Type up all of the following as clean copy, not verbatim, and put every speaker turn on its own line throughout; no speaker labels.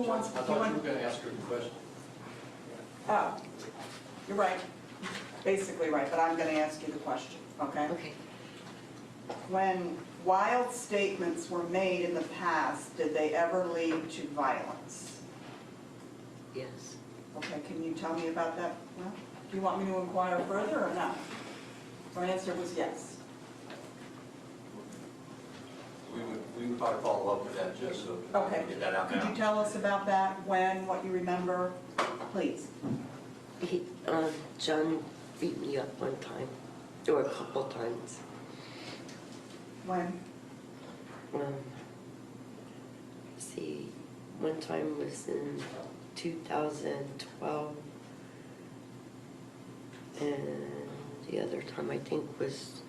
wants?
I thought you were going to ask her the question.
Oh, you're right. Basically right, but I'm going to ask you the question, okay?
Okay.
When wild statements were made in the past, did they ever lead to violence?
Yes.
Okay, can you tell me about that? Well, do you want me to inquire further or not? My answer was yes.
We would probably follow up with that just so
Okay.
get that out
Could you
now.
tell us about that, when, what you remember? Please.
John beat me up one time, or a couple times.
When?
See, one time was in 2012, and the other time I think was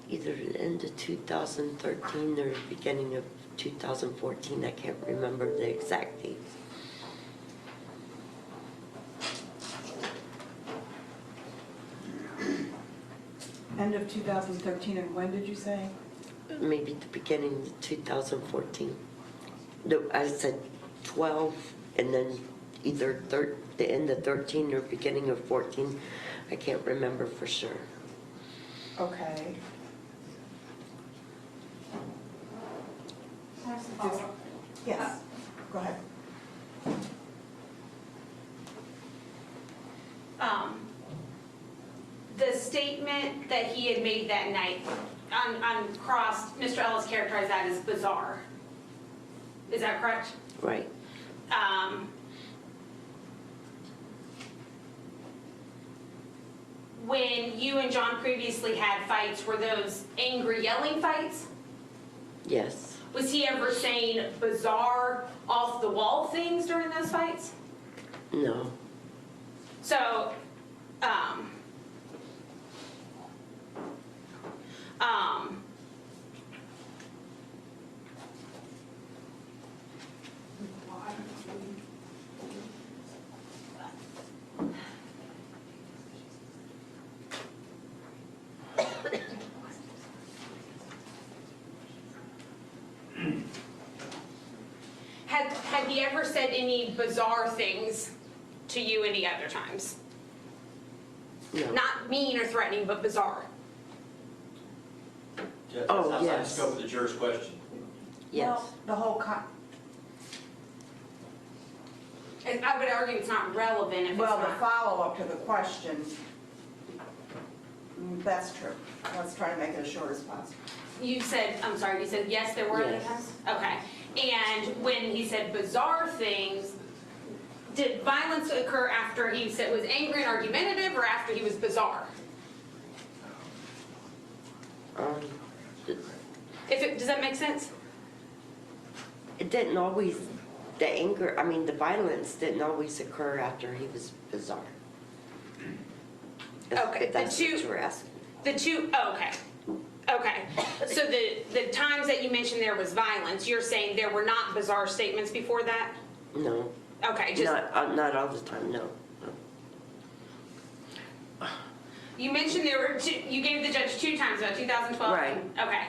either the end of 2013 or the beginning of 2014. I can't remember the exact dates.
End of 2013, and when did you say?
Maybe the beginning of 2014. No, I said 12, and then either the end of 13 or beginning of 14. I can't remember for sure.
Okay.
Can I ask a follow-up?
Yes, go ahead.
The statement that he had made that night on cross, Mr. Ellis characterized that as bizarre. Is that correct?
Right.
When you and John previously had fights, were those angry yelling fights?
Yes.
Was he ever saying bizarre, off-the-wall things during those fights?
No.
So, had he ever said any bizarre things to you any other times?
No.
Not mean or threatening, but bizarre.
That's
Oh,
outside the
yes.
scope of the juror's question.
Yes.
Well, the whole
And I would argue it's not relevant if it's
well, the
not.
follow-up to the question, that's true. Let's try to make it as short as possible.
You said, I'm sorry, you said yes, there were other
Yes.
times? Okay. And when he said bizarre things, did violence occur after he said was angry and argumentative or after he was bizarre? Does that make sense?
It didn't always, the anger, I mean, the violence didn't always occur after he was bizarre.
Okay,
If that's
the
what
two-
you were asking.
Okay. Okay. So the times that you mentioned there was violence, you're saying there were not bizarre statements before that?
No.
Okay, just,
Not all the time, no.
you mentioned there were two, you gave the judge 2 times about 2012.
Right.
Okay.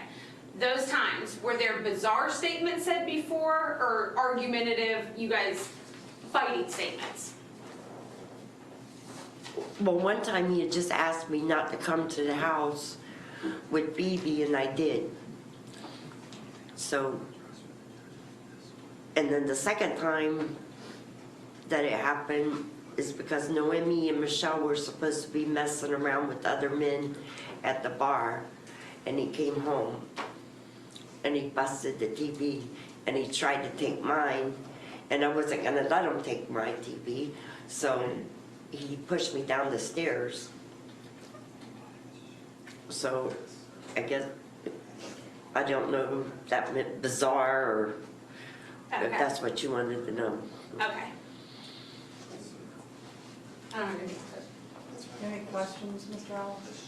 Those times, were there bizarre statements said before or argumentative, you guys fighting statements?
Well, one time he had just asked me not to come to the house with Phoebe, and I did. So, and then the second time that it happened is because Noemi and Michelle were supposed to be messing around with other men at the bar, and he came home and he busted the TV and he tried to take mine, and I wasn't gonna let him take my TV, so he pushed me down the stairs. So I guess, I don't know if that meant bizarre or if
Okay.
that's what you wanted to know.
Okay. I don't have any.
Any questions, Mr. Ellis?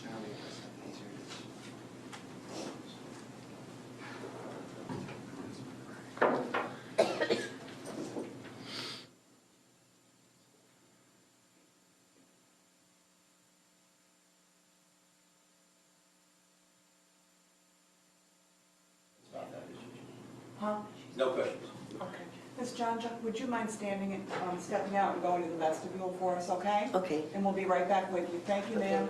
Huh?
No questions.
Okay. Ms. Jonchuck, would you mind stepping out and going to the vestibule for us, okay?
Okay.
And we'll be right back with you. Thank you, ma'am.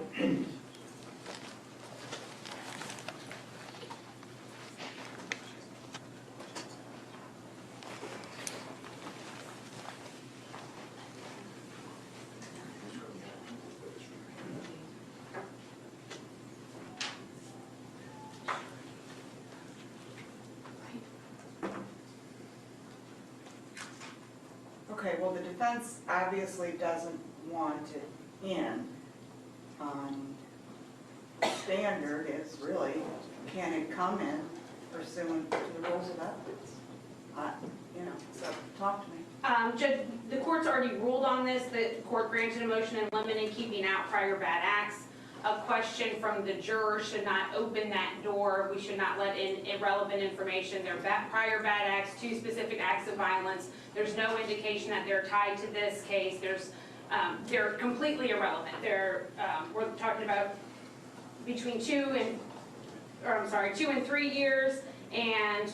Okay, well, the defense obviously doesn't want it in. Standard is really, can it come in pursuant to the rules of evidence? So talk to me.
Judge, the court's already ruled on this. The court granted a motion in limine keeping out prior bad acts. A question from the juror should not open that door. We should not let in irrelevant information. They're prior bad acts, 2 specific acts of violence. There's no indication that they're tied to this case. They're completely irrelevant. We're talking about between 2 and 3 years, and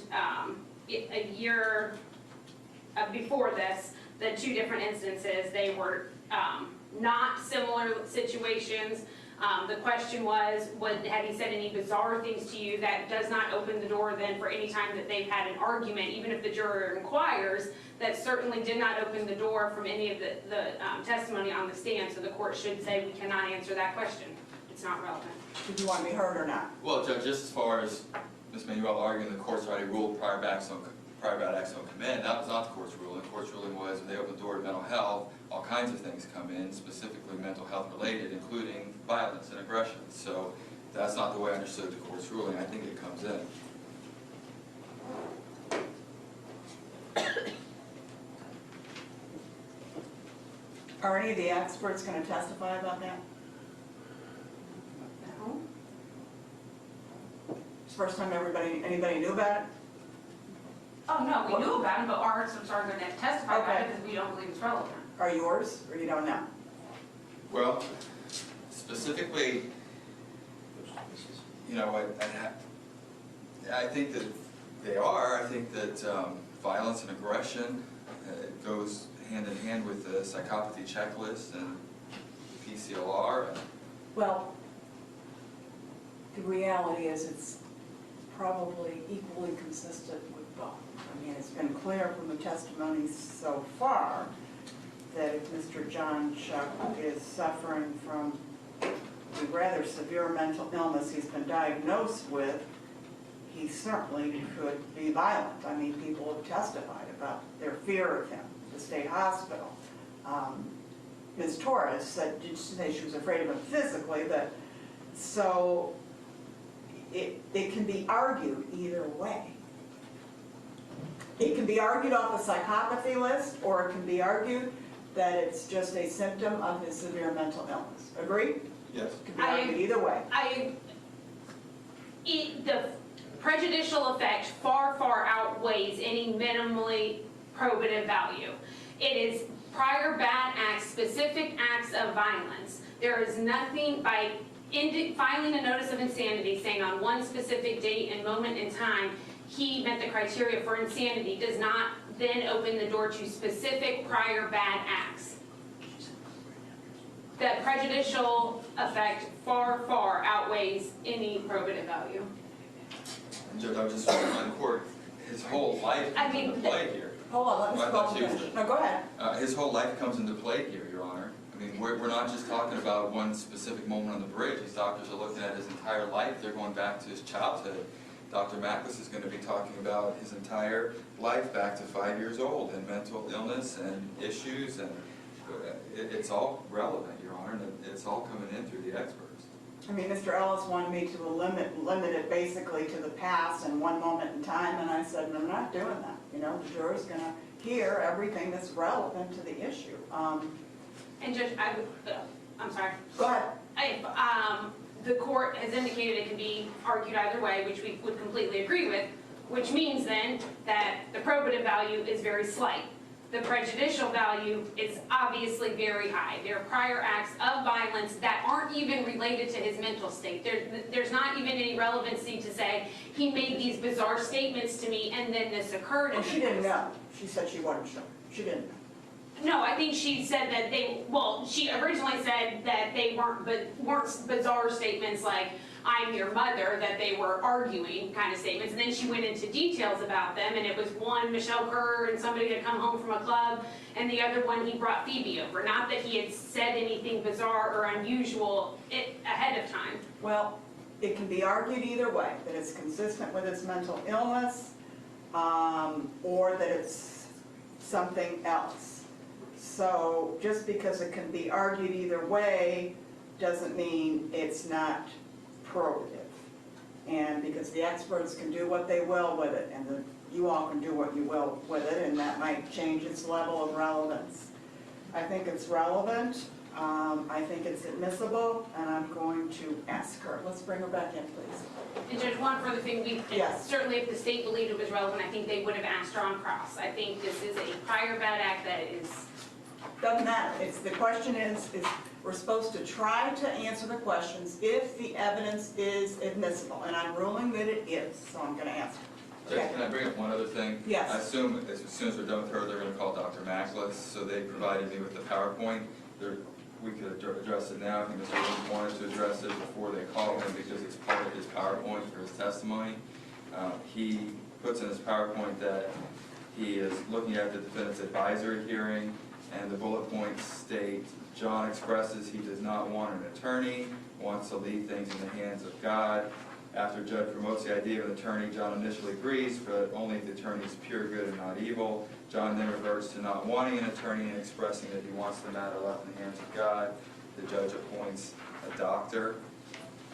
a year before this, the 2 different instances, they were not similar situations. The question was, have he said any bizarre things to you? That does not open the door then for any time that they've had an argument, even if the juror inquires. That certainly did not open the door from any of the testimony on the stand, so the court should say we cannot answer that question. It's not relevant.
Did you want to be heard or not?
Well, Judge, just as far as Ms. Manuel arguing the court's already ruled prior bad acts don't come in, that was not the court's ruling. The court's ruling was when they open the door to mental health, all kinds of things come in, specifically mental health related, including violence and aggression. So that's not the way I understood the court's ruling. I think it comes in.
Are any of the experts going to testify about that?
No.
It's the first time anybody knew about it?
Oh, no, we knew about it, but our experts aren't going to testify about it
Okay.
because we don't believe it's relevant.
Are yours, or you don't know?
Well, specifically, I think that they are. I think that violence and aggression goes hand in hand with the psychopathy checklist and PCLR.
Well, the reality is it's probably equally consistent with both. I mean, it's been clear from the testimony so far that if Mr. Jonchuck is suffering from a rather severe mental illness he's been diagnosed with, he certainly could be violent. I mean, people have testified about their fear of him at the state hospital. Ms. Torres said, did she say she was afraid of him physically? So it can be argued either way. It can be argued off the psychopathy list, or it can be argued that it's just a symptom of his severe mental illness. Agree?
Yes.
It can be argued either way.
The prejudicial effect far, far outweighs any minimally probative value. It is prior bad acts, specific acts of violence. There is nothing by filing a notice of insanity saying on one specific date and moment in time he met the criteria for insanity does not then open the door to specific prior bad acts. The prejudicial effect far, far outweighs any probative value.
Judge, I was just on the court. His whole life comes into play here.
Hold on, let
Well, I
me
thought
finish.
you-
No, go ahead.
His whole life comes into play here, Your Honor. I mean, we're not just talking about one specific moment on the bridge. These doctors are looking at his entire life. They're going back to his childhood. Dr. Mackless is going to be talking about his entire life back to 5 years old and mental illness and issues, and it's all relevant, Your Honor, and it's all coming in through the experts.
I mean, Mr. Ellis wanted me to limit it basically to the past and one moment in time, and I said, no, I'm not doing that. You know, the jury's going to hear everything that's relevant to the issue.
And Judge, I'm sorry.
Go ahead.
The court has indicated it can be argued either way, which we would completely agree with, which means then that the probative value is very slight. The prejudicial value is obviously very high. There are prior acts of violence that aren't even related to his mental state. There's not even any relevancy to say he made these bizarre statements to me, and then this occurred.
Well, she didn't know. She said she wasn't sure. She didn't know.
No, I think she said that she originally said that they weren't bizarre statements like, I'm your mother, that they were arguing kind of statements. And then she went into details about them, and it was one, Michelle Kerr and somebody had come home from a club, and the other one, he brought Phoebe over. Not that he had said anything bizarre or unusual ahead of time.
Well, it can be argued either way, that it's consistent with his mental illness, or that it's something else. So just because it can be argued either way doesn't mean it's not probative. And because the experts can do what they will with it, and you all can do what you will with it, and that might change its level of relevance. I think it's relevant, I think it's admissible, and I'm going to ask her. Let's bring her back in, please.
And Judge, one further thing,
Yes.
certainly if the state believed it was relevant, I think they would have asked her on cross. I think this is a prior bad act that is.
Doesn't matter. The question is we're supposed to try to answer the questions if the evidence is admissible, and I'm ruling that it is, so I'm going to answer.
Judge, can I bring up one other thing?
Yes.
I assume as soon as we're done with her, they're going to call Dr. Macklis, so they provided me with the PowerPoint. We could address it now. I think Mr. Williams wanted to address it before they called him because it's part of his PowerPoint for his testimony. He puts in his PowerPoint that he is looking at the defendant's advisory hearing, and the bullet points state, John expresses he does not want an attorney, wants to leave things in the hands of God. After Judge promotes the idea of an attorney, John initially agrees, but only if the attorney is pure good and not evil. John then reverts to not wanting an attorney and expressing that he wants the matter left in the hands of God. The judge appoints a doctor.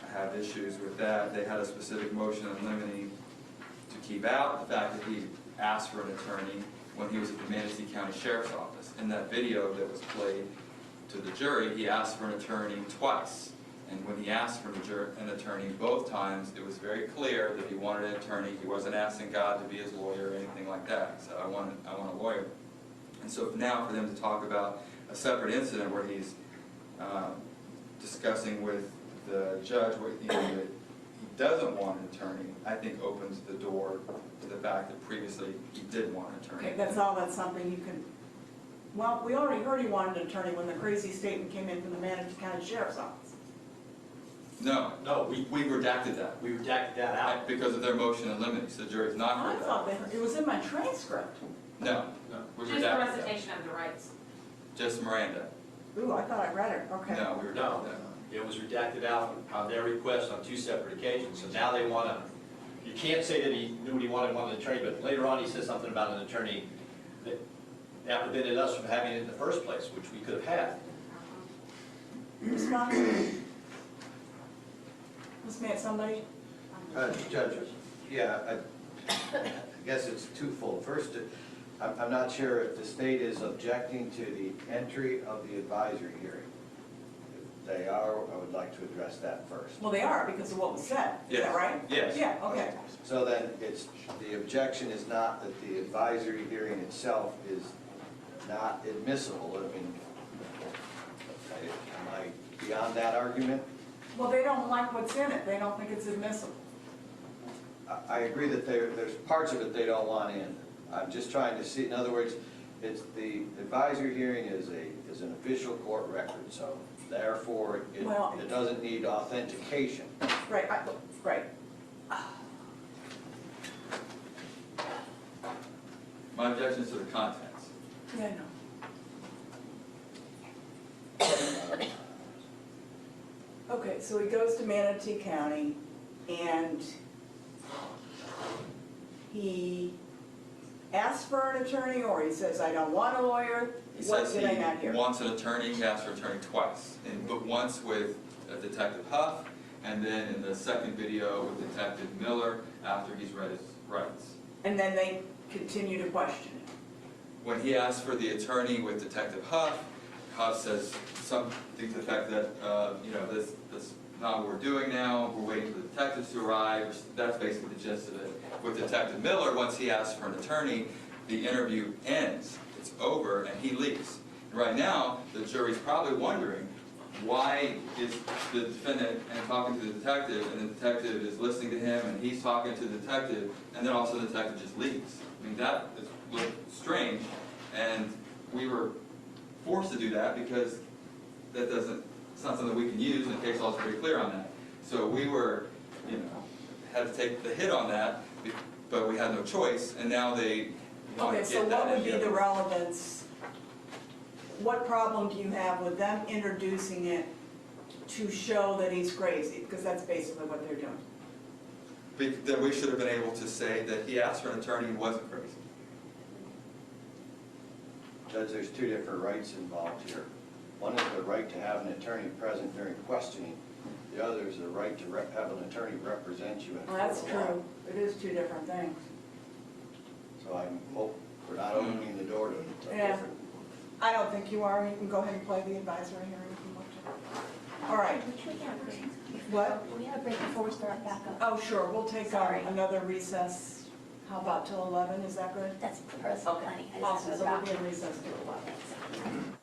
I have issues with that. They had a specific motion in limine to keep out the fact that he asked for an attorney when he was at the Manatee County Sheriff's Office. In that video that was played to the jury, he asked for an attorney twice. And when he asked for an attorney both times, it was very clear that he wanted an attorney. He wasn't asking God to be his lawyer or anything like that. He said, I want a lawyer. And so now for them to talk about a separate incident where he's discussing with the judge that he doesn't want an attorney, I think opens the door to the fact that previously he did want an attorney.
Okay, that's something you can, well, we already heard he wanted an attorney when the crazy statement came in from the Manatee County Sheriff's Office.
No,
No,
we redacted that.
we redacted that out.
Because of their motion in limine, so the jury's not
I
heard
thought
that.
it was in my transcript.
No,
No.
we
Just the
redacted that.
recitation of the rights.
Just Miranda.
Ooh, I thought I read it, okay.
No, we redacted
No,
that.
it was redacted out on their request on 2 separate occasions, so now they want to, you can't say that he knew what he wanted an attorney, but later on he said something about an attorney that prevented us from having it in the first place, which we could have had.
Response? Ms. Matt, somebody?
Judge, yeah, I guess it's twofold. First, I'm not sure if the state is objecting to the entry of the advisory hearing. If they are, I would like to address that first.
Well, they are because of what was said, is that
Yes.
right?
Yes.
Yeah, okay.
So then the objection is not that the advisory hearing itself is not admissible. I mean, am I beyond that argument?
Well, they don't like what's in it, they don't think it's admissible.
I agree that there's parts of it they don't want in. I'm just trying to see, in other words, it's the advisory hearing is an official court record, so therefore
Well,
it doesn't need authentication.
Right, right.
My objection is to the contents.
Yeah, I know. Okay, so he goes to Manatee County and he asks for an attorney, or he says, I don't want a lawyer?
He
What
says
did I not
he
hear?
wants an attorney, he asked for an attorney twice. But once with Detective Huff, and then in the second video with Detective Miller after he's read his rights.
And then they continue to question him.
When he asked for the attorney with Detective Huff, Huff says something to the effect that, this is not what we're doing now, we're waiting for the detectives to arrive. That's basically the gist of it. With Detective Miller, once he asks for an attorney, the interview ends. It's over and he leaves. Right now, the jury's probably wondering, why is the defendant and talking to the detective, and the detective is listening to him, and he's talking to the detective, and then also the detective just leaves? I mean, that looked strange, and we were forced to do that because it's not something we can use, and the case law is very clear on that. So we were, had to take the hit on that, but we had no choice, and now they want
Okay,
to
so
get that.
what would be the relevance? What problem do you have with them introducing it to show that he's crazy? Because that's basically what they're doing.
Then we should have been able to say that he asked for an attorney and wasn't crazy.
Judge, there's two different rights involved here. One is the right to have an attorney present during questioning. The other is the right to have an attorney represent you in
Well,
court
that's
of law.
true. It is two different things.
So I hope we're not opening the door to a
Yeah.
different.
I don't think you are. You can go ahead and play the advisory hearing if you want to. All right. What?
We have a break before we start back up.
Oh, sure. We'll take
Sorry.
another recess. How about till 11? Is that good?
That's personal planning. I just
Awesome.
have
So
to
we'll
go
be
back.
in recess till 11.
Thanks.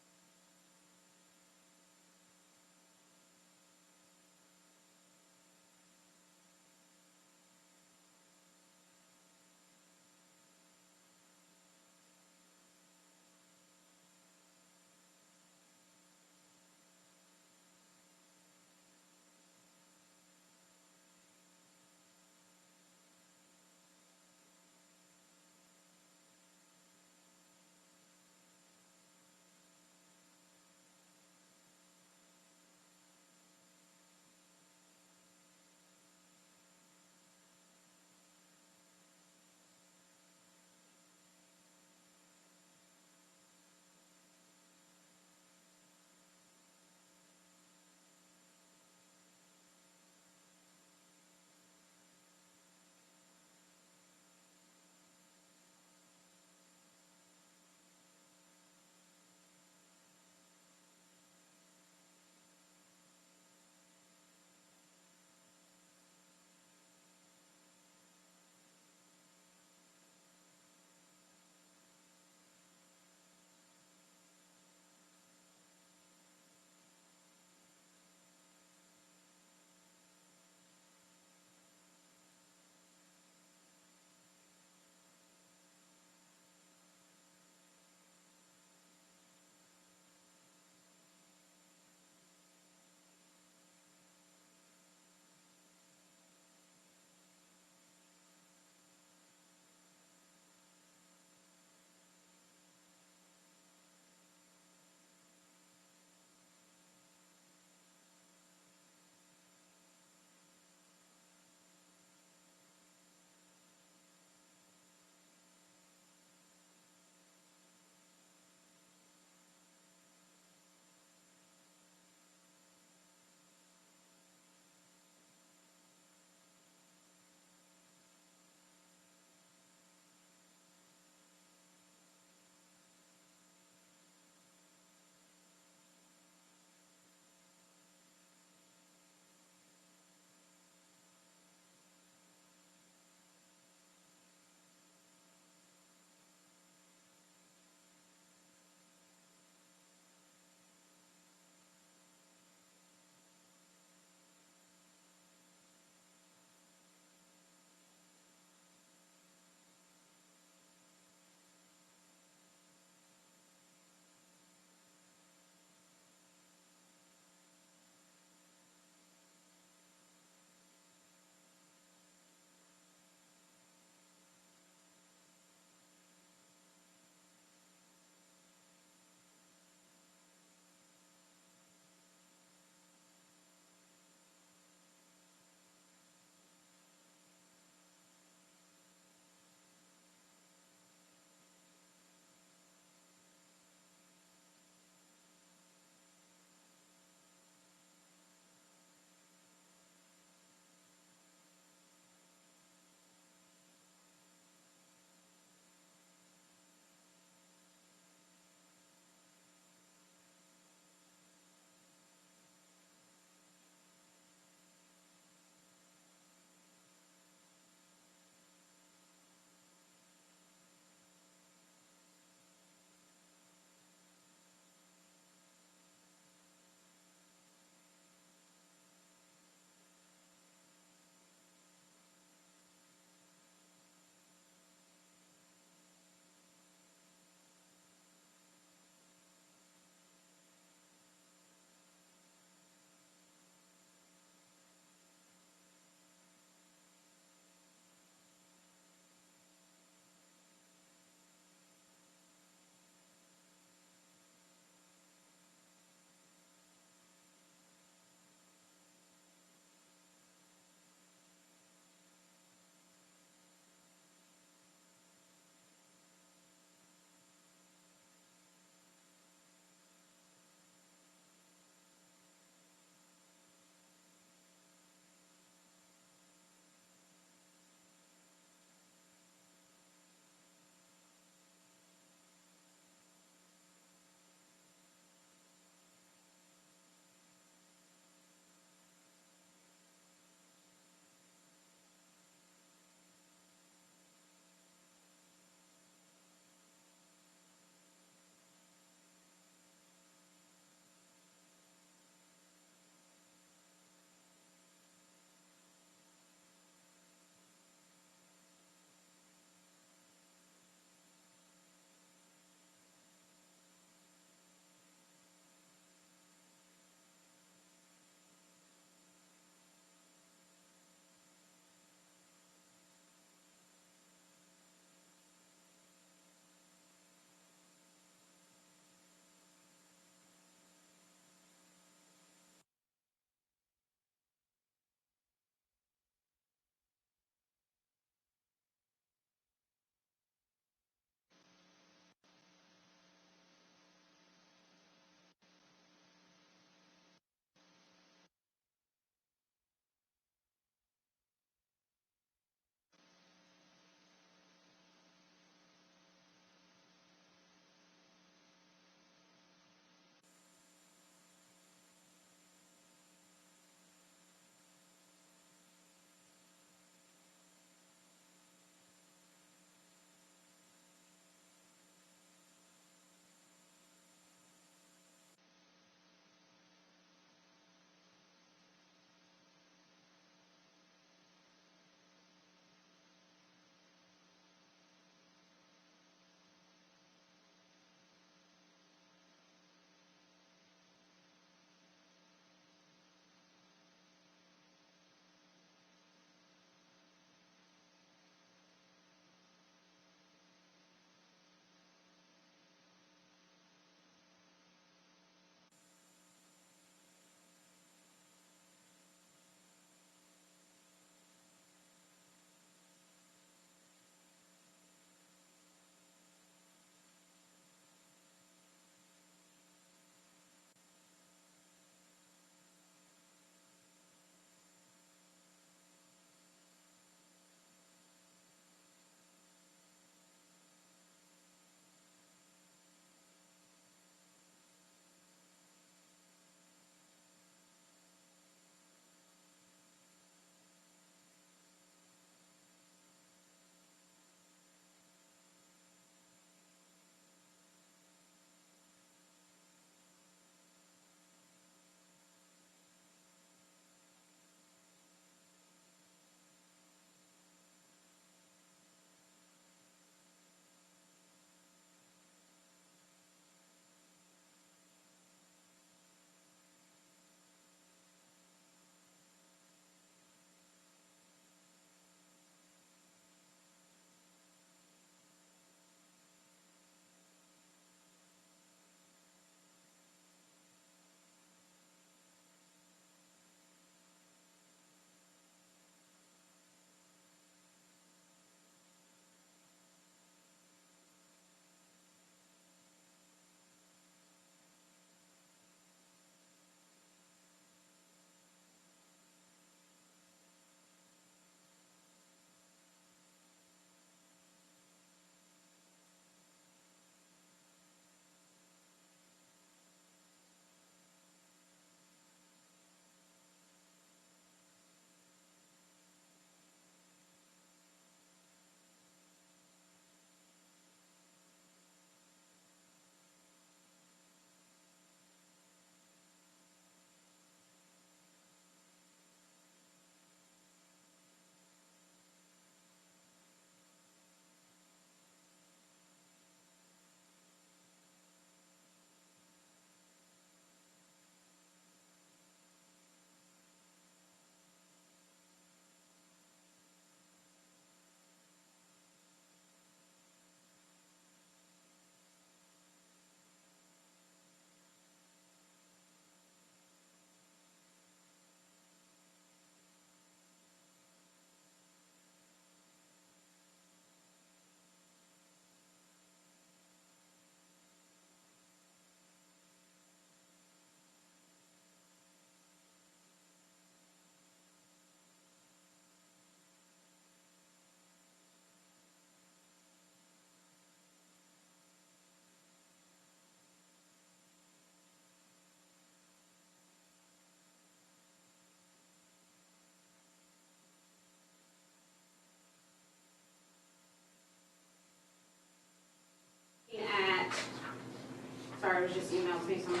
lost me some,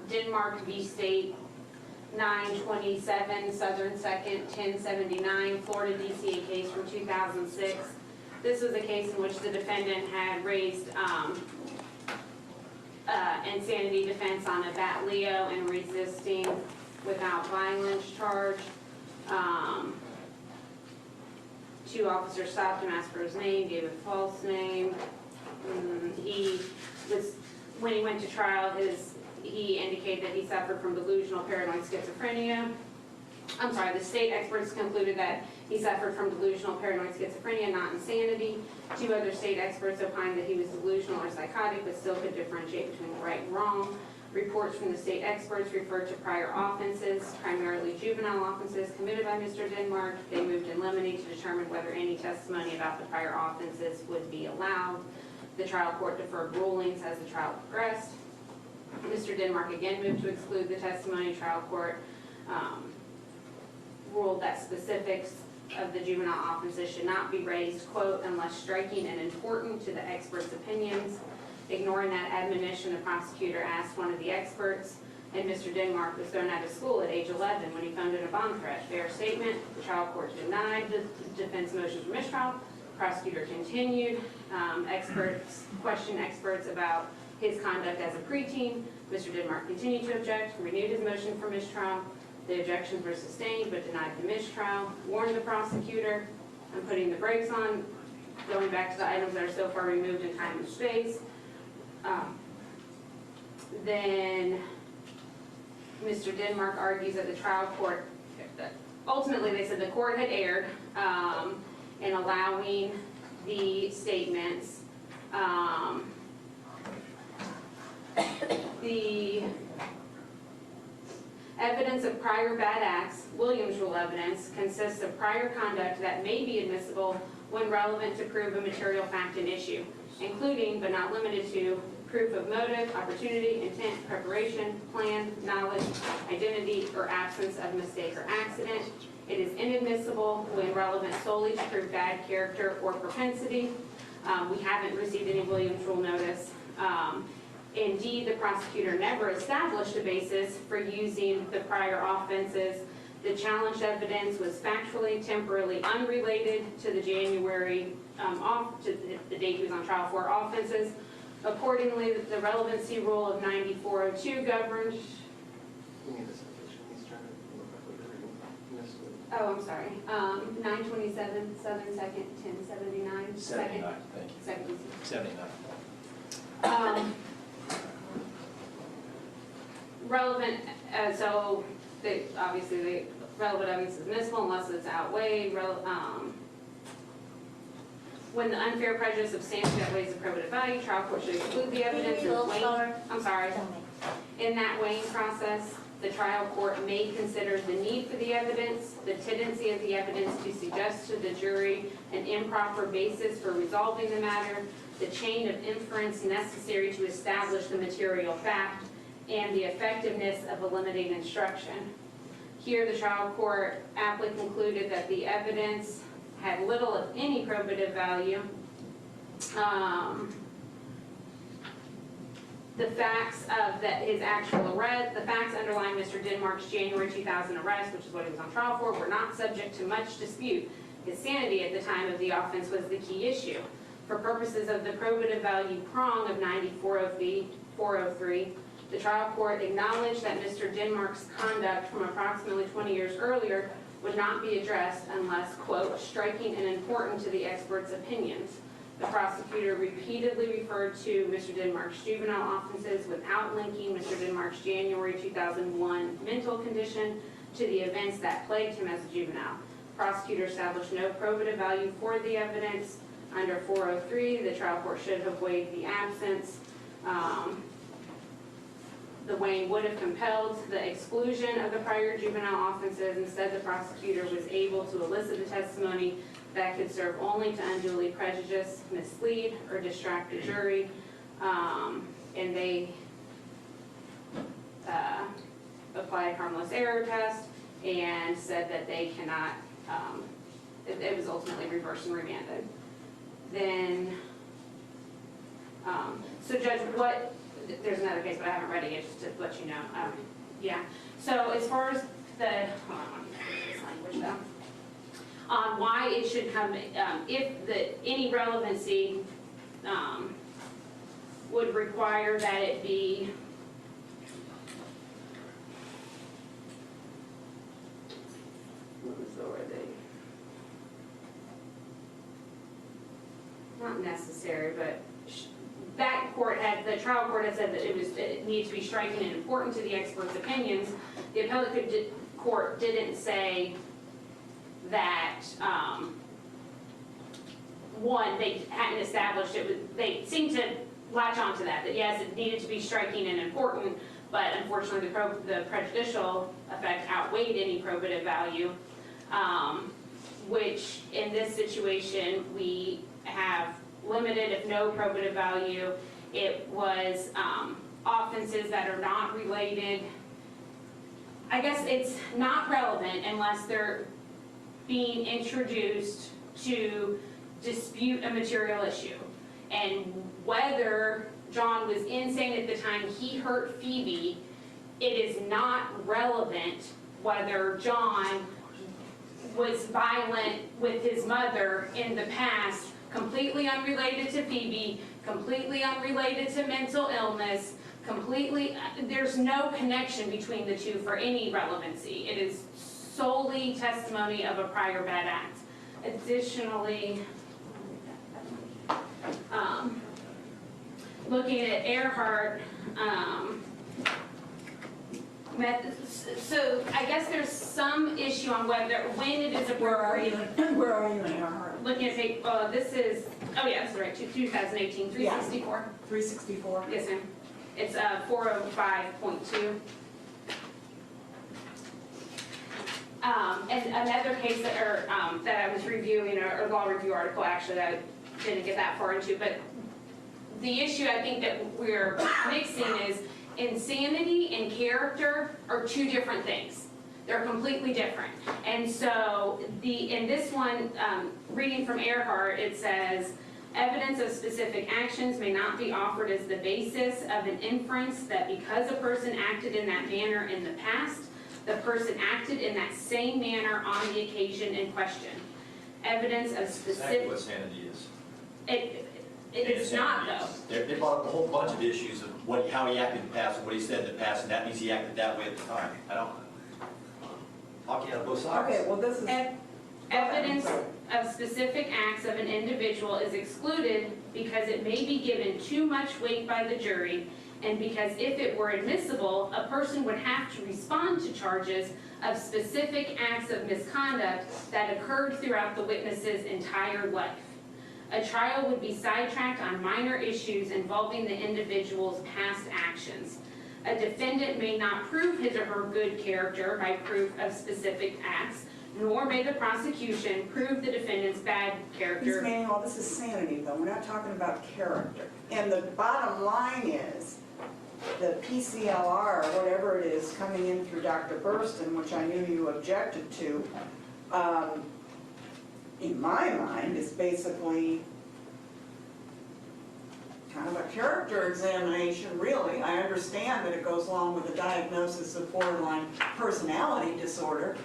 Denmark v. State, 927 Southern 2nd, 1079, Florida DCA case from 2006. This was a case in which the defendant had raised insanity defense on a bat Leo and resisting without violence charge. Two officers stopped him, asked for his name, gave a false name. When he went to trial, he indicated that he suffered from delusional paranoid schizophrenia. I'm sorry, the state experts concluded that he suffered from delusional paranoid schizophrenia, not insanity. Two other state experts opined that he was delusional or psychotic, but still could differentiate between right and wrong. Reports from the state experts referred to prior offenses, primarily juvenile offenses, committed by Mr. Denmark. They moved in limine to determine whether any testimony about the prior offenses would be allowed. The trial court deferred rulings as the trial progressed. Mr. Denmark again moved to exclude the testimony. Trial court ruled that specifics of the juvenile offenses should not be raised, quote, unless striking and important to the experts' opinions. Ignoring that admonition, the prosecutor asked one of the experts, and Mr. Denmark was thrown out of school at age 11 when he phoned in a bomb threat. Fair statement. The trial court denied the defense motion for mistrial. Prosecutor continued. Questioned experts about his conduct as a preteen. Mr. Denmark continued to object, renewed his motion for mistrial. The objections were sustained but denied the mistrial. Warned the prosecutor. I'm putting the brakes on, going back to the items that are so far removed in time and space. Then Mr. Denmark argues that the trial court, ultimately they said the court had erred in allowing the statements. The evidence of prior bad acts, Williams rule evidence, consists of prior conduct that may be admissible when relevant to prove a material fact and issue, including but not limited to proof of motive, opportunity, intent, preparation, plan, knowledge, identity, or absence of mistake or accident. It is inadmissible when relevant solely to prove bad character or propensity. We haven't received any Williams rule notice. Indeed, the prosecutor never established a basis for using the prior offenses. The challenged evidence was factually, temporally unrelated to the January, to the date he was on trial for offenses. Accordingly, the relevancy rule of 9402 governs.
You need a citation. He's trying to look up what you're reading. You missed it.
Oh, I'm sorry. 927 Southern 2nd, 1079.
79, thank you.
Second.
79.
Relevant, so obviously the relevant evidence is admissible unless it's outweighed. When the unfair prejudice substantially outweighs the probative value, trial court should exclude the evidence.
Can you go slower?
I'm sorry. In that weighing process, the trial court may consider the need for the evidence, the tendency of the evidence to suggest to the jury an improper basis for resolving the matter, the chain of inference necessary to establish the material fact, and the effectiveness of a limiting instruction. Here, the trial court aptly concluded that the evidence had little, if any, probative value. The facts of that his actual arrest, the facts underlying Mr. Denmark's January 2000 arrest, which is what he was on trial for, were not subject to much dispute. His sanity at the time of the offense was the key issue. For purposes of the probative value prong of 9403, the trial court acknowledged that Mr. Denmark's conduct from approximately 20 years earlier would not be addressed unless, quote, striking and important to the experts' opinions. The prosecutor repeatedly referred to Mr. Denmark's juvenile offenses without linking Mr. Denmark's January 2001 mental condition to the events that plagued him as a juvenile. Prosecutor established no probative value for the evidence. Under 403, the trial court should have weighed the absence. The weighing would have compelled the exclusion of the prior juvenile offenses. Instead, the prosecutor was able to elicit a testimony that could serve only to unduly prejudice, mislead, or distract the jury. And they applied harmless error test and said that they cannot, it was ultimately reversed and remanded. Then, so Judge, there's another case, but I haven't read it yet, just to let you know. Yeah, so as far as the, hold on, let me get this language though. On why it should come, if any relevancy would require that it be not necessary, but that court had, the trial court had said that it needs to be striking and important to the expert's opinions. The appellate court didn't say that, one, they hadn't established it, they seemed to latch onto that yes, it needed to be striking and important, but unfortunately the prejudicial effect outweighed any probative value, which in this situation we have limited, if no probative value. It was offenses that are not related. I guess it's not relevant unless they're being introduced to dispute a material issue. And whether John was insane at the time he hurt Phoebe, it is not relevant whether John was violent with his mother in the past, completely unrelated to Phoebe, completely unrelated to mental illness, there's no connection between the two for any relevancy. It is solely testimony of a prior bad act. Additionally, looking at Earhart, so I guess there's some issue on when it is appropriate.
Where are you in Earhart?
Looking at, this is, oh yeah, that's right, 2018, 364.
364?
Yes, ma'am. It's 405.2. And another case that I was reviewing, a law review article actually that I didn't get that far into, but the issue I think that we're mixing is insanity and character are two different things. They're completely different. And so in this one, reading from Earhart, it says, evidence of specific actions may not be offered as the basis of an inference that because a person acted in that manner in the past, the person acted in that same manner on the occasion in question. Evidence of
Exactly
specific...
what sanity is.
It is not, though.
They brought up a whole bunch of issues of how he acted in the past and what he said in the past, and that means he acted that way at the time. I don't, talking out of both sides.
Okay, well, this is...
Evidence of specific acts of an individual is excluded because it may be given too much weight by the jury, and because if it were admissible, a person would have to respond to charges of specific acts of misconduct that occurred throughout the witness's entire life. A trial would be sidetracked on minor issues involving the individual's past actions. A defendant may not prove his or her good character by proof of specific acts, nor may the prosecution prove the defendant's bad character.
He's meaning, well, this is sanity, though. We're not talking about character. And the bottom line is, the PCLR, whatever it is, coming in through Dr. Burston, which I knew you objected to, in my mind, is basically kind of a character examination, really. I understand that it goes along with a diagnosis of borderline personality disorder,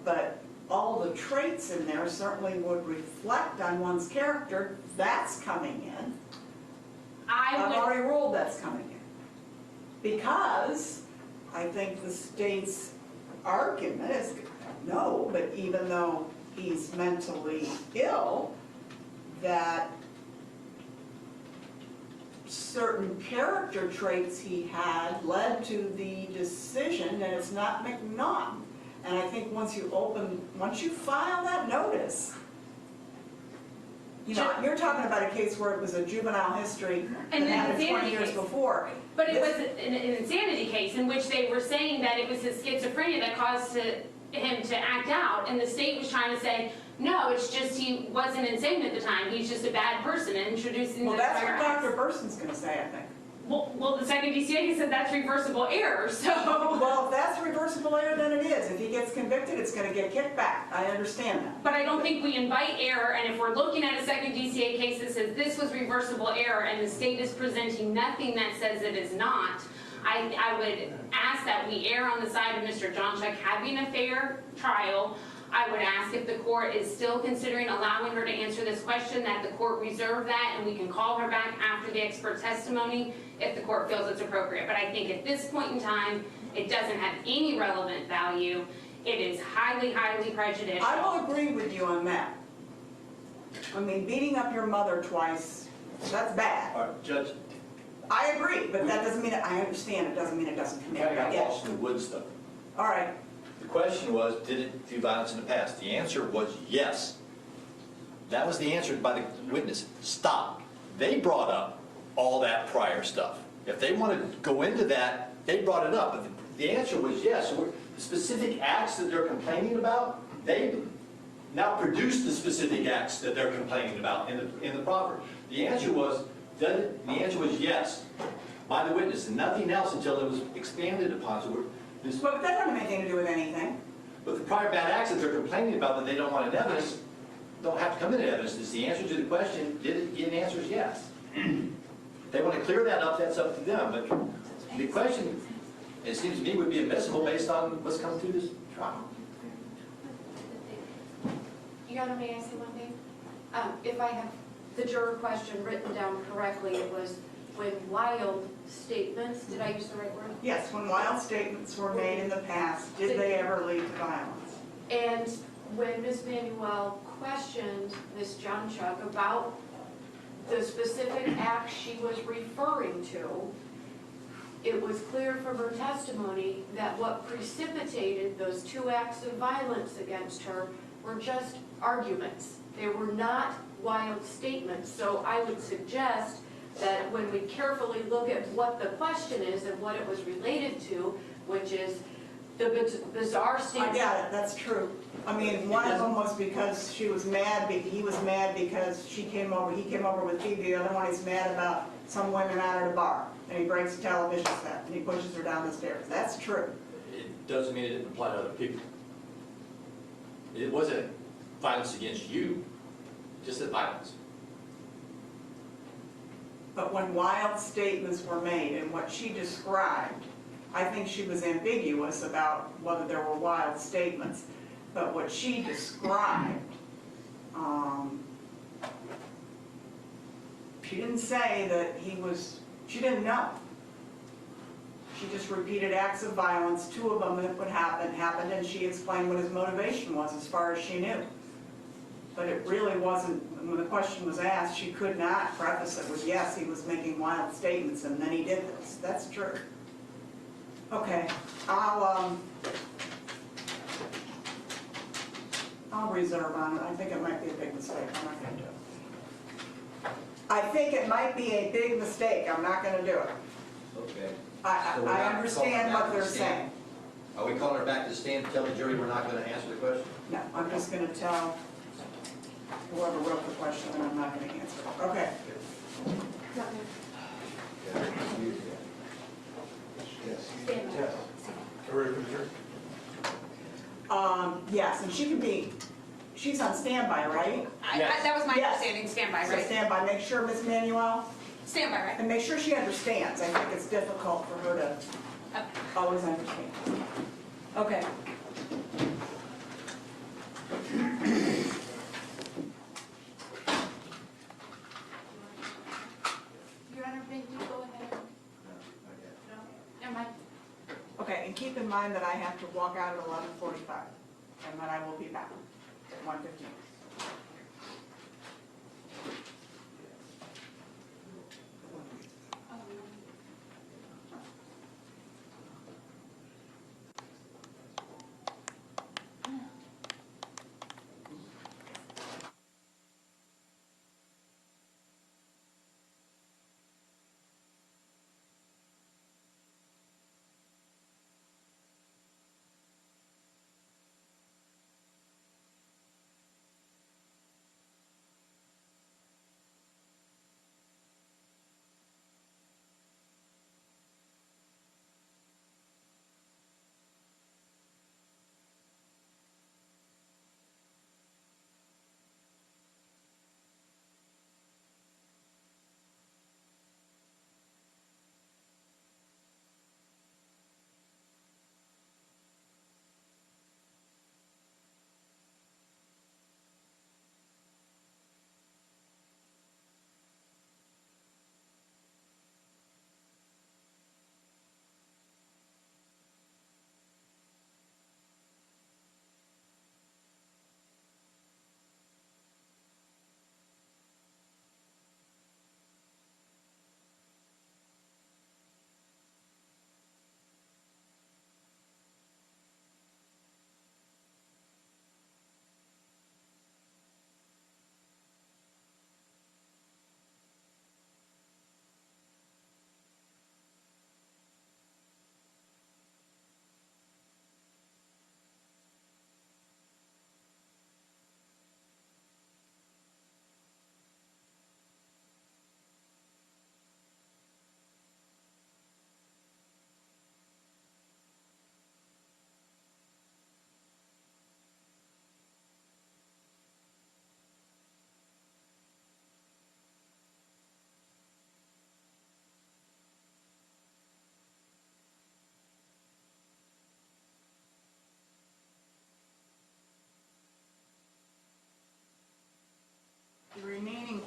but all the traits in there certainly would reflect on one's character. That's coming in. I've already ruled that's coming in. Because I think the state's argument is, no, but even though he's mentally ill, that certain character traits he had led to the decision that it's not McNaughton. And I think once you file that notice, you know, you're talking about a case where it was a juvenile history that happened 20 years before.
But it was an insanity case in which they were saying that it was his schizophrenia that caused him to act out, and the state was trying to say, no, it's just he wasn't insane at the time, he's just a bad person, and introducing
Well,
the
that's
prior
what
acts.
Dr. Burston's going to say, I think.
Well, the second DCA said that's reversible error, so.
Well, if that's reversible error, then it is. If he gets convicted, it's gonna get kicked back. I understand that.
But I don't think we invite error, and if we're looking at a second DCA case that says this was reversible error, and the state is presenting nothing that says it is not, I would ask that we err on the side of Mr. Jonchuck having a fair trial. I would ask if the court is still considering allowing her to answer this question, that the court reserve that, and we can call her back after the expert testimony if the court feels it's appropriate. But I think at this point in time, it doesn't have any relevant value. It is highly, highly prejudicial.
I will agree with you on that. I mean, beating up your mother twice, that's bad.
All right, Judge,
I agree, but that doesn't mean, I understand, it doesn't mean it doesn't
we
connect,
kind of
I
got
get
lost in the woods stuff.
All right,
The question was, did it do violence in the past? The answer was yes. That was the answer by the witness. Stop. They brought up all that prior stuff. If they wanted to go into that, they brought it up. But the answer was yes. So the specific acts that they're complaining about, they now produced the specific acts that they're complaining about in the proverb. The answer was, the answer was yes by the witness, and nothing else until it was expanded upon. So this,
but that doesn't have anything to do with anything.
but the prior bad acts that they're complaining about that they don't want in evidence don't have to come into evidence. Is the answer to the question, did it get answers? Yes. If they want to clear that up, that's up to them. But the question, it seems to me, would be admissible based on what's come through this trial.
Your Honor, may I say one thing? If I have the juror question written down correctly, it was when wild statements, did I use the right word?
Yes, when wild statements were made in the past, did they ever lead to violence?
And when Ms. Manuel questioned Ms. Jonchuck about the specific act she was referring to, it was clear from her testimony that what precipitated those two acts of violence against her were just arguments. They were not wild statements. So I would suggest that when we carefully look at what the question is and what it was related to, which is the bizarre
I
statement.
get it, that's true. I mean, one of them was because she was mad, he was mad because he came over with TV. The other one, he's mad about some women out at a bar, and he breaks the television set, and he pushes her down the stairs. That's true.
It doesn't mean it didn't apply to other people. It wasn't violence against you, just that violence.
But when wild statements were made and what she described, I think she was ambiguous about whether there were wild statements. But what she described, she didn't say that she didn't know. She just repeated acts of violence. Two of them that would happened, and she explained what his motivation was as far as she knew. But it really wasn't, when the question was asked, she could not preface it with, yes, he was making wild statements, and then he did this. That's true. Okay, I'll reserve on it. I think it might be a big mistake. I'm not going to do it. I think it might be a big mistake. I'm not going to do it.
Okay.
I understand what they're saying.
Are we calling her back to the stand to tell the jury we're not going to answer the question?
No, I'm just going to tell whoever wrote the question that I'm not going to answer it. Okay.
Yes. Are we ready for the jury?
Yes, and she's on standby, right?
That was my
Yes.
understanding, standby,
So
right?
standby, make sure, Ms. Manuel,
Standby, right?
and make sure she understands. I think it's difficult for her to always understand. Okay.
Your Honor, may we go ahead? Never mind.
Okay, and keep in mind that I have to walk out at 11:45, and then I will be back at 1:15.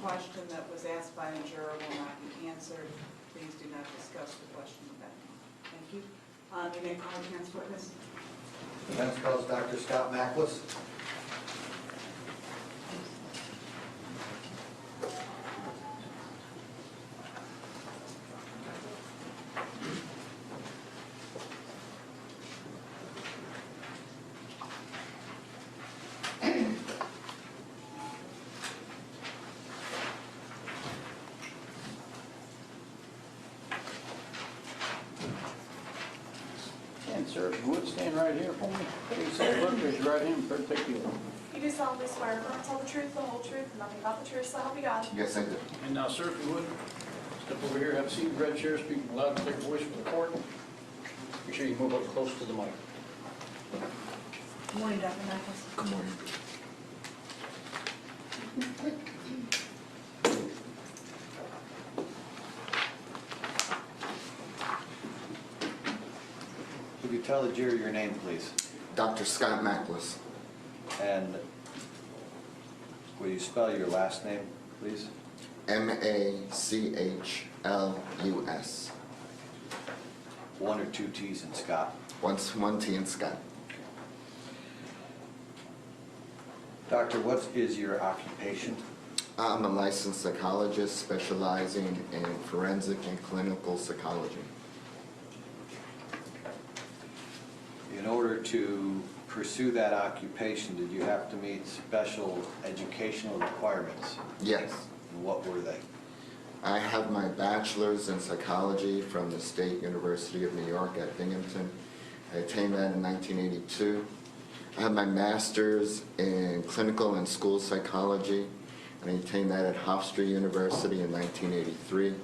question that was asked by a juror will not be answered. Please do not discuss the question with that. Thank you. You may call the next witness.
Defense calls Dr. Scott Mackless.
And sir, if you would stand right here for me, please say the word, raise your right hand, and take the oath.
You do solemnly swear affirm to tell the truth, the whole truth, and nothing but the truth, so help you God.
Yes, I do.
And now, sir, if you would, step over here, have a seat, red chair, speaking loud and clear voice for the court. Make sure you move up close to the mic.
Good morning, Dr. Mackless.
Good morning.
Would you tell the jury your name, please?
Dr. Scott Mackless.
And will you spell your last name, please?
Machlus.
One or two T's in Scott.
One T in Scott.
Doctor, what is your occupation?
I'm a licensed psychologist specializing in forensic and clinical psychology.
In order to pursue that occupation, did you have to meet special educational requirements?
Yes.
And what were they?
I have my bachelor's in psychology from the State University of New York at Binghamton. I attained that in 1982. I have my master's in clinical and school psychology, and I attained that at Hofstra University in 1983.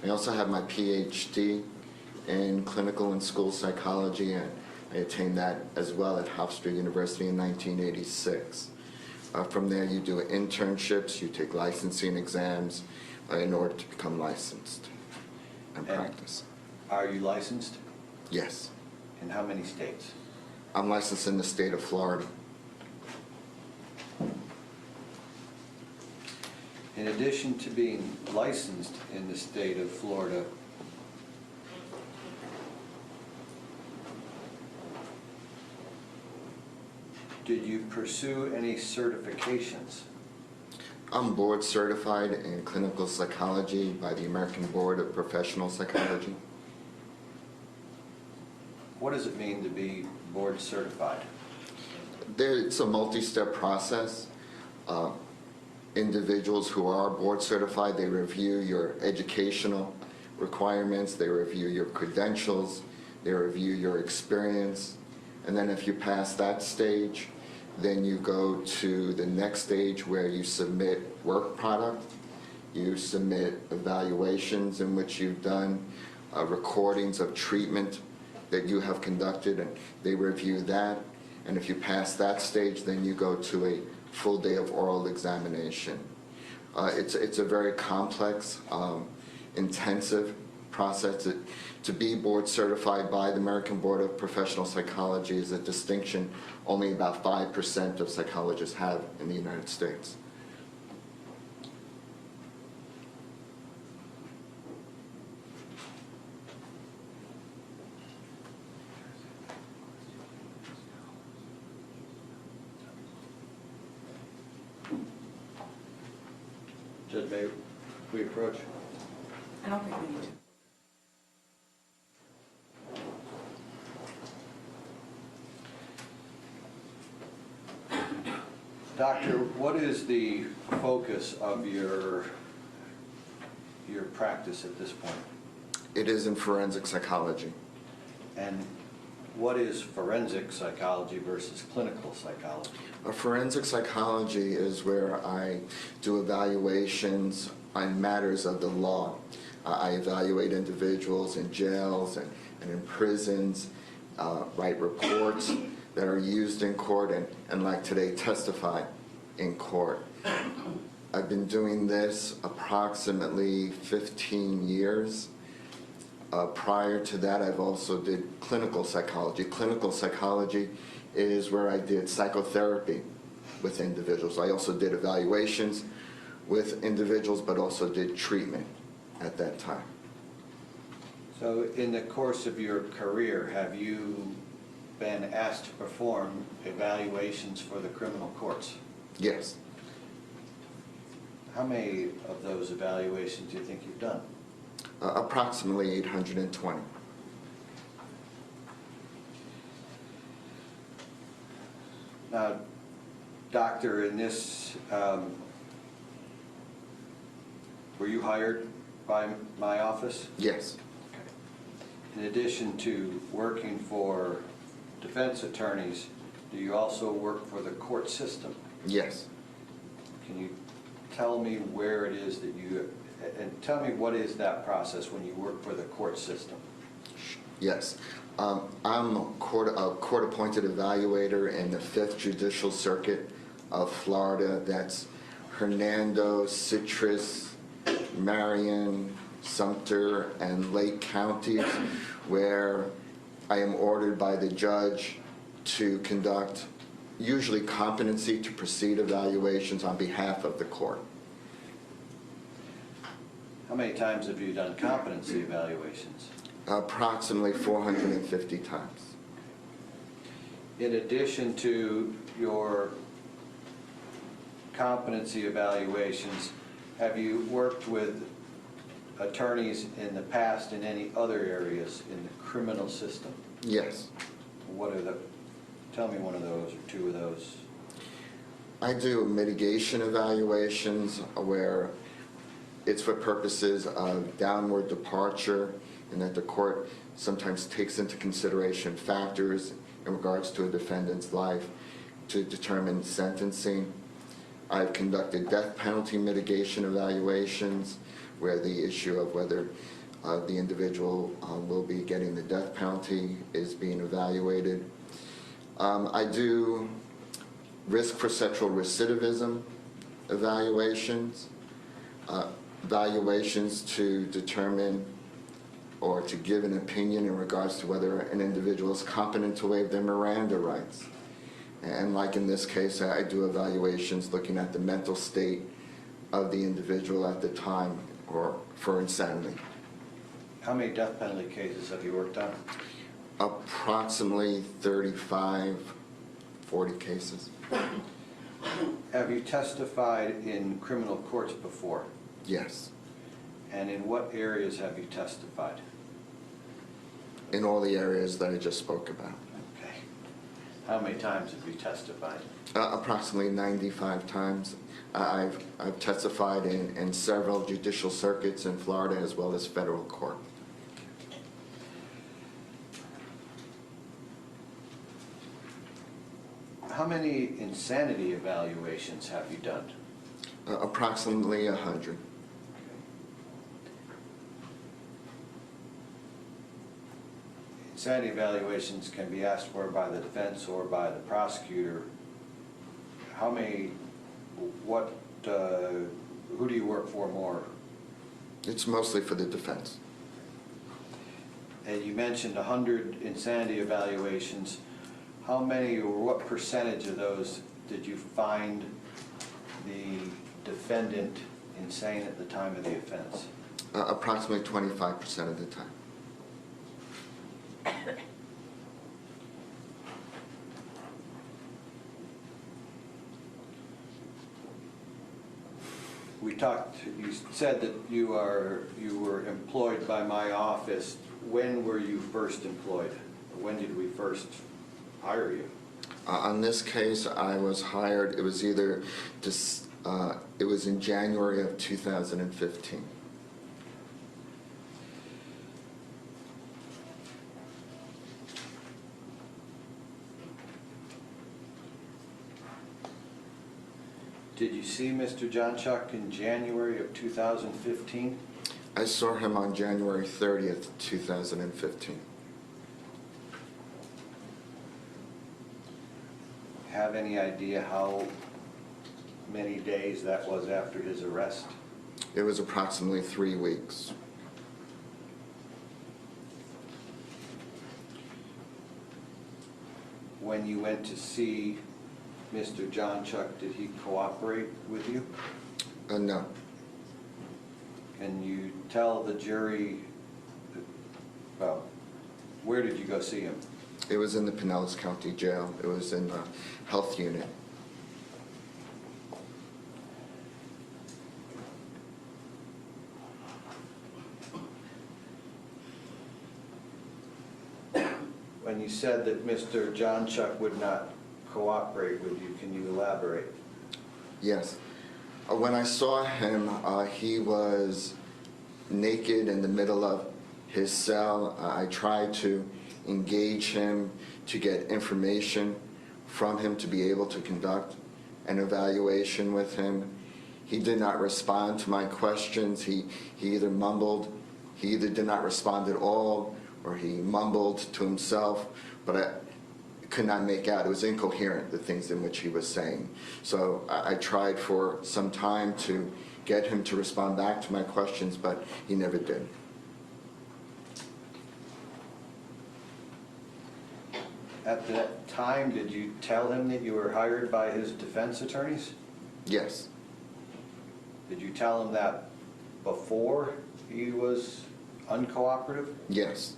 I also have my PhD in clinical and school psychology, and I attained that as well at Hofstra University in 1986. From there, you do internships, you take licensing exams in order to become licensed and practice.
Are you licensed?
Yes.
In how many states?
I'm licensed in the state of Florida.
In addition to being licensed in the state of Florida, did you pursue any certifications?
I'm board certified in clinical psychology by the American Board of Professional Psychology.
What does it mean to be board certified?
It's a multi-step process. Individuals who are board certified, they review your educational requirements, they review your credentials, they review your experience, and then if you pass that stage, then you go to the next stage where you submit work product, you submit evaluations in which you've done, recordings of treatment that you have conducted, and they review that. And if you pass that stage, then you go to a full day of oral examination. It's a very complex, intensive process. To be board certified by the American Board of Professional Psychology is a distinction only about 5% of psychologists have in the United States.
Judge, may we approach?
I don't think we need to.
Doctor, what is the focus of your practice at this point?
It is in forensic psychology.
And what is forensic psychology versus clinical psychology?
Forensic psychology is where I do evaluations on matters of the law. I evaluate individuals in jails and in prisons, write reports that are used in court, and like today, testify in court. I've been doing this approximately 15 years. Prior to that, I've also did clinical psychology. Clinical psychology is where I did psychotherapy with individuals. I also did evaluations with individuals, but also did treatment at that time.
So in the course of your career, have you been asked to perform evaluations for the criminal courts?
Yes.
How many of those evaluations do you think you've done?
Approximately 820.
Now, doctor, in this, were you hired by my office?
Yes.
In addition to working for defense attorneys, do you also work for the court system?
Yes.
Can you tell me where it is that you, and tell me what is that process when you work for the court system?
Yes. I'm a court-appointed evaluator in the 5th Judicial Circuit of Florida. That's Hernando, Citrus, Marion, Sumter, and Lake counties, where I am ordered by the judge to conduct usually competency to proceed evaluations on behalf of the court.
How many times have you done competency evaluations?
Approximately 450 times.
In addition to your competency evaluations, have you worked with attorneys in the past in any other areas in the criminal system?
Yes.
What are the, tell me one of those or two of those.
I do mitigation evaluations where it's for purposes of downward departure, and that the court sometimes takes into consideration factors in regards to a defendant's life to determine sentencing. I've conducted death penalty mitigation evaluations where the issue of whether the individual will be getting the death penalty is being evaluated. I do risk for sexual recidivism evaluations, evaluations to determine or to give an opinion in regards to whether an individual is competent to waive their Miranda rights. And like in this case, I do evaluations looking at the mental state of the individual at the time or for insanity.
How many death penalty cases have you worked on?
Approximately 35, 40 cases.
Have you testified in criminal courts before?
Yes.
And in what areas have you testified?
In all the areas that I just spoke about.
Okay. How many times have you testified?
Approximately 95 times. I've testified in several judicial circuits in Florida as well as federal court.
How many insanity evaluations have you done?
Approximately 100.
Insanity evaluations can be asked for by the defense or by the prosecutor. How many, who do you work for more?
It's mostly for the defense.
And you mentioned 100 insanity evaluations. How many or what percentage of those did you find the defendant insane at the time of the offense?
Approximately 25% of the time.
We talked, you said that you were employed by my office. When were you first employed? When did we first hire you?
On this case, I was hired, it was either, it was in January of 2015.
Did you see Mr. Jonchuck in January of 2015?
I saw him on January 30th, 2015.
Have any idea how many days that was after his arrest?
It was approximately 3 weeks.
When you went to see Mr. Jonchuck, did he cooperate with you?
No.
Can you tell the jury, well, where did you go see him?
It was in the Pinellas County Jail. It was in the health unit.
When you said that Mr. Jonchuck would not cooperate with you, can you elaborate?
Yes. When I saw him, he was naked in the middle of his cell. I tried to engage him to get information from him to be able to conduct an evaluation with him. He did not respond to my questions. He either mumbled, he either did not respond at all, or he mumbled to himself, but I could not make out. It was incoherent, the things in which he was saying. So I tried for some time to get him to respond back to my questions, but he never did.
At that time, did you tell him that you were hired by his defense attorneys?
Yes.
Did you tell him that before he was uncooperative?
Yes.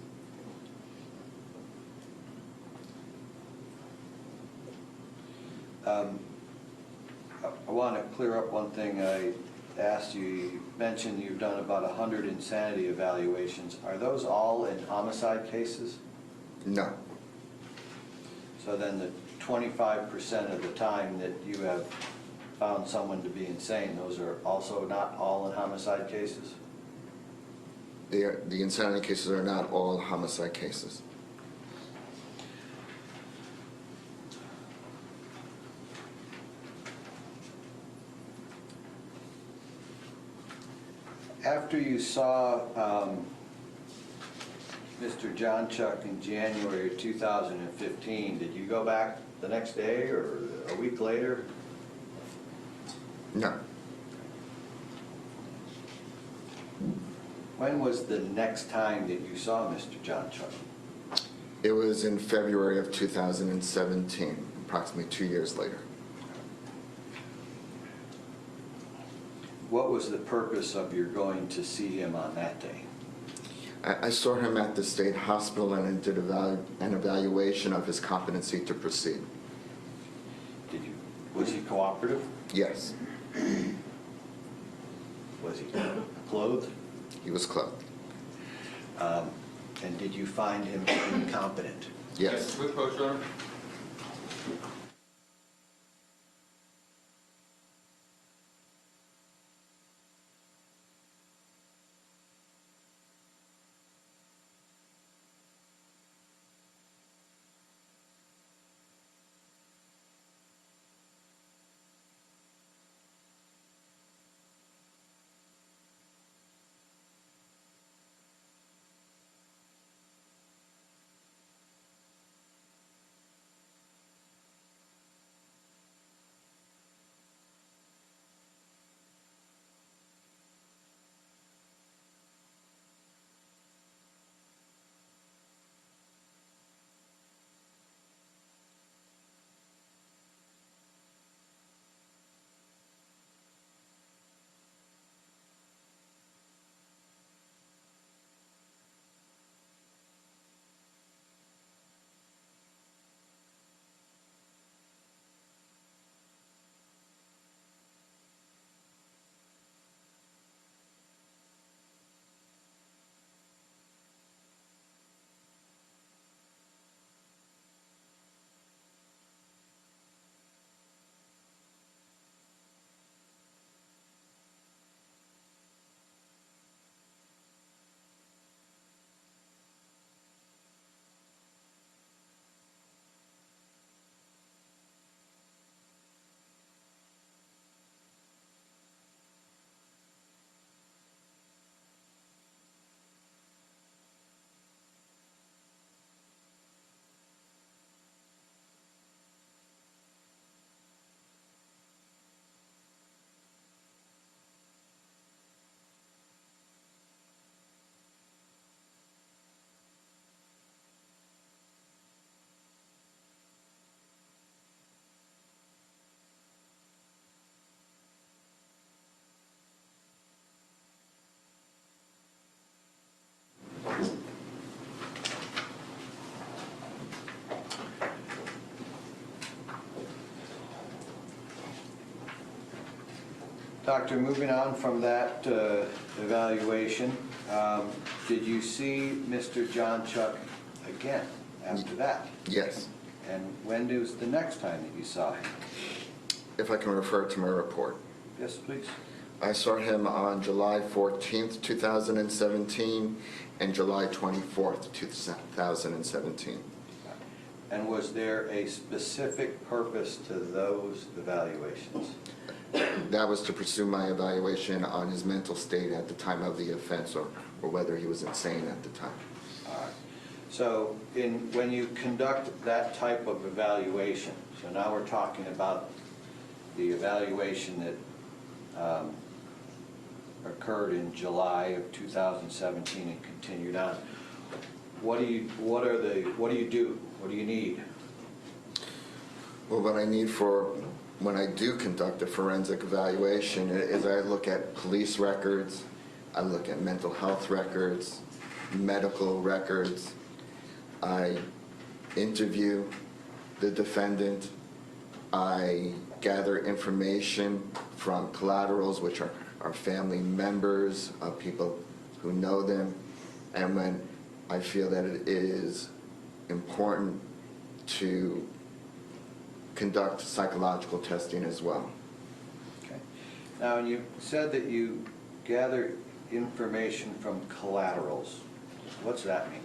I want to clear up one thing I asked you. You mentioned you've done about 100 insanity evaluations. Are those all in homicide cases?
No.
So then the 25% of the time that you have found someone to be insane, those are also not all in homicide cases?
The insanity cases are not all homicide cases.
After you saw Mr. Jonchuck in January of 2015, did you go back the next day or a week later?
No.
When was the next time that you saw Mr. Jonchuck?
It was in February of 2017, approximately 2 years later.
What was the purpose of your going to see him on that day?
I saw him at the state hospital and did an evaluation of his competency to proceed.
Was he cooperative?
Yes.
Was he clothed?
He was clothed.
And did you find him incompetent?
Yes.
Quick approach, Your Honor.
Doctor, moving on from that evaluation, did you see Mr. Jonchuck again after that?
Yes.
And when was the next time that you saw him?
If I can refer to my report.
Yes, please.
I saw him on July 14th, 2017, and July 24th, 2017.
And was there a specific purpose to those evaluations?
That was to pursue my evaluation on his mental state at the time of the offense, or whether he was insane at the time.
All right. So when you conduct that type of evaluation, so now we're talking about the evaluation that occurred in July of 2017 and continued on. What do you do? What do you need?
Well, what I need for when I do conduct a forensic evaluation is I look at police records, I look at mental health records, medical records, I interview the defendant, I gather information from collaterals, which are family members, people who know them, and when I feel that it is important to conduct psychological testing as well.
Okay. Now, you said that you gather information from collaterals. What's that mean?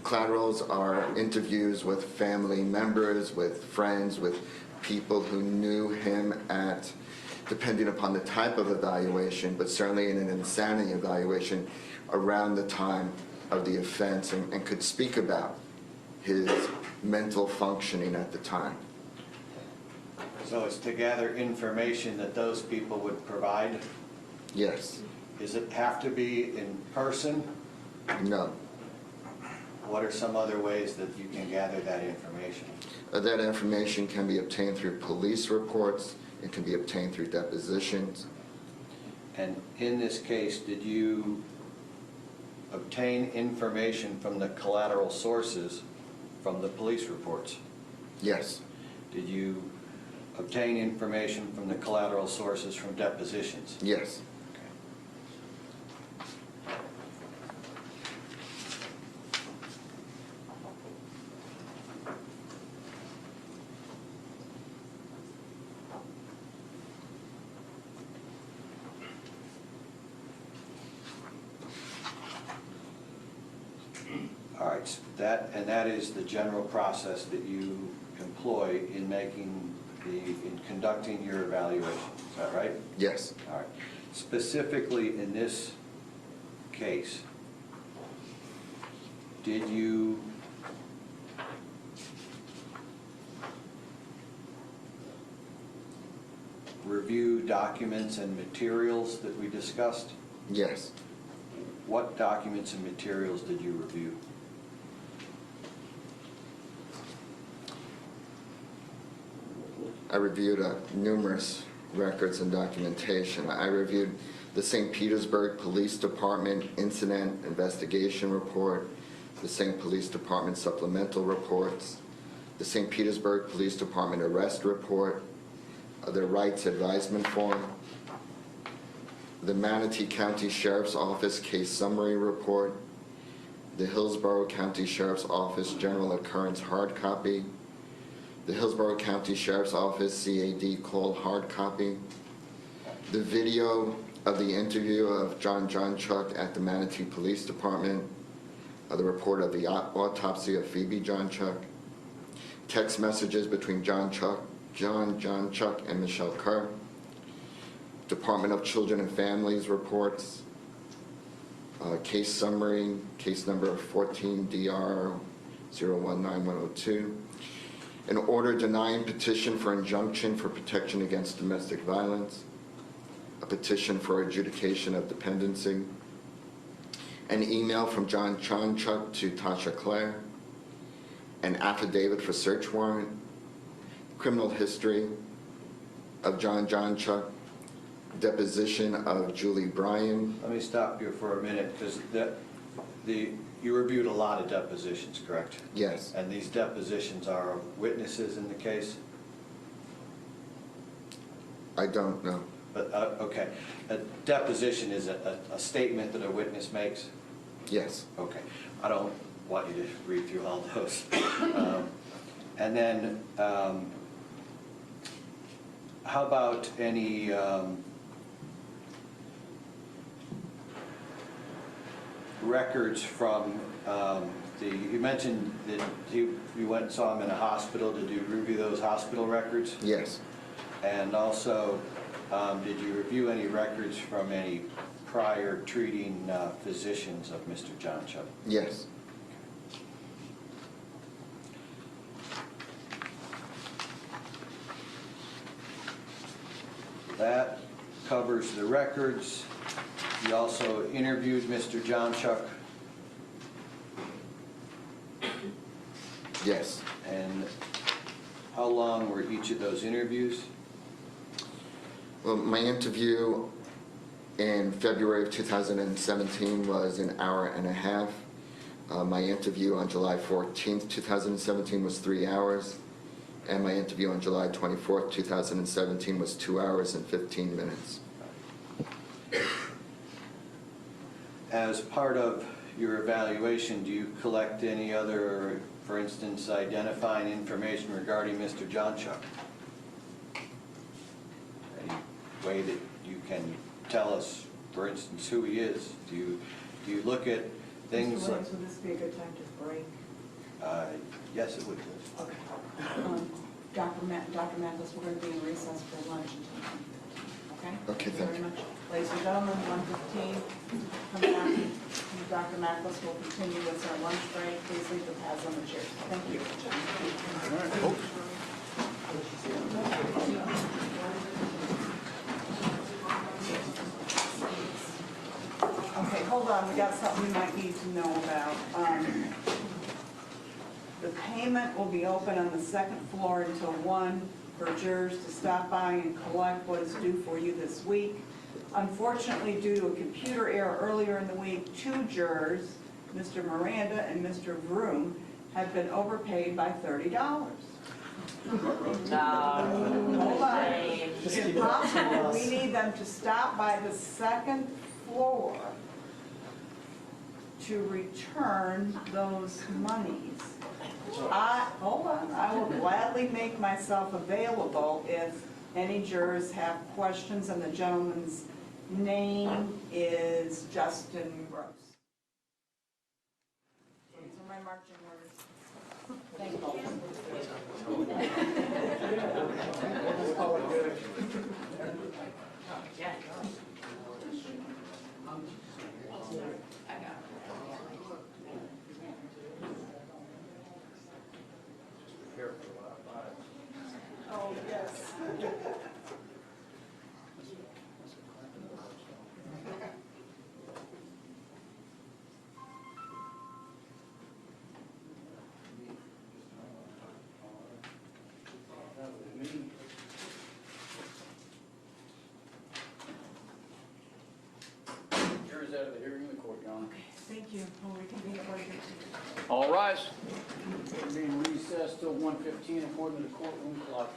Collaterals are interviews with family members, with friends, with people who knew him at, depending upon the type of evaluation, but certainly in an insanity evaluation, around the time of the offense, and could speak about his mental functioning at the time.
So it's to gather information that those people would provide?
Yes.
Does it have to be in person?
No.
What are some other ways that you can gather that information?
That information can be obtained through police reports, it can be obtained through depositions.
And in this case, did you obtain information from the collateral sources from the police reports?
Yes.
Did you obtain information from the collateral sources from depositions?
Yes.
All right, that is the general process that you employ in conducting your evaluation. Is that right?
Yes.
All right. Specifically in this case, did you review documents and materials that we discussed?
Yes.
What documents and materials did you review?
I reviewed numerous records and documentation. I reviewed the St. Petersburg Police Department Incident Investigation Report, the St. Police Department Supplemental Reports, the St. Petersburg Police Department Arrest Report, the Rights Advisement Form, the Manatee County Sheriff's Office Case Summary Report, the Hillsborough County Sheriff's Office General Occurrence Hard Copy, the Hillsborough County Sheriff's Office CAD Call Hard Copy, the video of the interview of Jonchuck at the Manatee Police Department, the report of the autopsy of Phoebe Jonchuck, text messages between John Jonchuck and Michelle Kerr, Department of Children and Families reports, case summary, case number 14DR019102, an order denying petition for injunction for protection against domestic violence, a petition for adjudication of dependency, an email from John Jonchuck to Tasha Clare, an affidavit for search warrant, criminal history of John Jonchuck, deposition of Julie Bryan.
Let me stop you for a minute, because you reviewed a lot of depositions, correct?
Yes.
And these depositions are of witnesses in the case?
I don't know.
But, okay, a deposition is a statement that a witness makes?
Yes.
Okay, I don't want you to read through all those. And then, how about any records from you mentioned that you went and saw him in a hospital. Did you review those hospital records?
Yes.
And also, did you review any records from any prior treating physicians of Mr. Jonchuck?
Yes.
That covers the records. You also interviewed Mr. Jonchuck.
Yes.
And how long were each of those interviews?
Well, my interview in February of 2017 was an hour and a half. My interview on July 14th, 2017 was 3 hours. And my interview on July 24th, 2017 was 2 hours and 15 minutes.
As part of your evaluation, do you collect any other, for instance, identifying information regarding Mr. Jonchuck? Any way that you can tell us, for instance, who he is? Do you look at things
Mr.
like...
Williams, would this be a good time to break?
Yes, it would.
Okay. Dr. Mathis, we're going to be in recess for lunch until 1:15, okay?
Okay, thank
very
you.
much. Ladies and gentlemen, 1:15, come back. Dr. Mathis will continue with our lunch break. Please leave the pads on the chairs. Thank you. Okay, hold on, we got something you might need to know about. The payment will be open on the second floor until 1 for jurors to stop by and collect what is due for you this week. Unfortunately, due to a computer error earlier in the week, 2 jurors, Mr. Miranda and Mr. Vroom, have been overpaid by $30. Hold on. If possible, we need them to stop by the second floor to return those monies. Hold on, I will gladly make myself available if any jurors have questions, and the gentleman's name is Justin Gross. These are my marching orders. Thank Oh, yes.
Jurors out of the hearing in the court, Your Honor.
Okay, thank you. Well, we can be at 1:15.
All rise. Being recessed till 1:15 according to the courtroom clock.